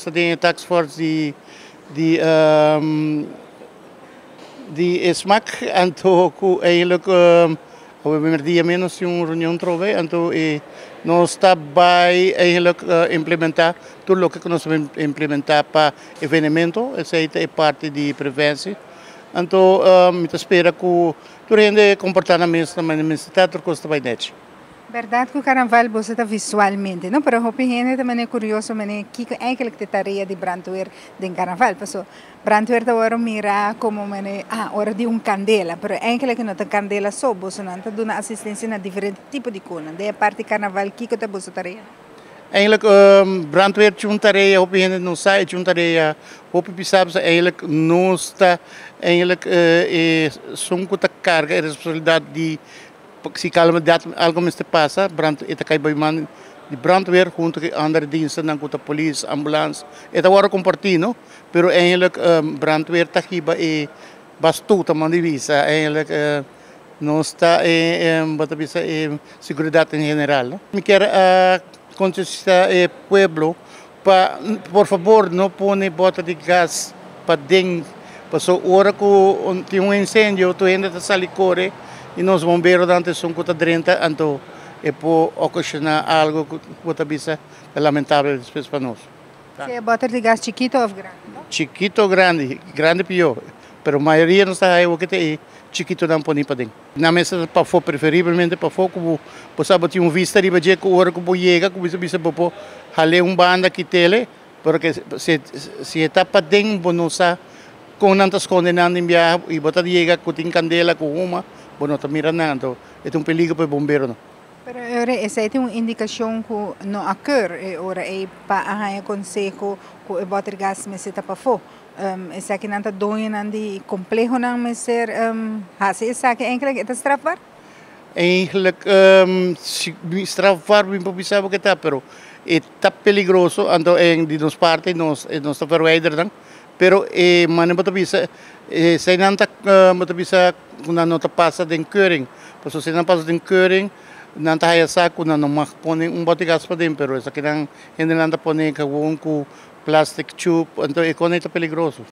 Sa de tax force die SMAC en toen eigenlijk we hebben die menos een reunião trove en toen nós está bij eigenlijk implementar tudo o que nós implementar para evenemento, essa é parte de prevenção. Então, me espera que tu rende comportamento na universidade custa bem net. Verdade que o carnaval você está visualmente, não? Pero hopi gente também é curioso, mas que eigenlijk de tarefa de brandweer de carnaval, porque brandweer está agora mira como hora de candela, pero eigenlijk não tem candela só, você não está dando assistência na diferente tipo de coisa. De parte carnaval, que está você tarefa? Eigenlijk brandweer tinha uma tarefa, hopi gente não sai, tinha uma tarefa, hopi pensava eigenlijk não está, eigenlijk são com a carga, a responsabilidade de se algo me passa, ita kay bayman de brandweer junto com andere diensten, dan com a polícia, ambulância, ita agora compartindo, pero eigenlijk brandweer takiba bastuta man divisa, eigenlijk não está bota bisa seguridade em geral. Me quer conscientizar pueblo pa por favor não pone bota de gás para dentro, passou hora que tem incêndio, tu ainda tá salicore e nós bombeiros antes são contra 30, então pode ocasionar algo que bisa lamentável depois para nós. Você bota de gás chiquito ou grande? Chiquito ou grande, grande pior, pero a maioria não está aí o que tem chiquito não pode para dentro. Na mesa para fora, preferivelmente para fora, como você sabe vista de badia que hora que você chega, como você bisa para haler banda que tele, porque se está para dentro, não está com tantas condenando em viagem e bota de chega com tem candela com uma bueno, está mirando, então é perigo para o bombeiro. Não? Pero essa é uma indicação que não ocorre, ora é para a conselho que o botar gás me está para fora. Essa aqui não está doendo de complexo não me ser, essa aqui eigenlijk é strafbaar? Eigenlijk strafbaar, não sabe o que está, pero está perigoso, então de nossa parte nós está verwijderd. Pero man moet bisa zijn nanta moet bisa kuna nota passa de keuring. Porque se não passa de keuring, nanta haya saco na não mag pone botigas para dentro, pero essa que não ainda nanta pone com plastic tube, então é conecta peligroso.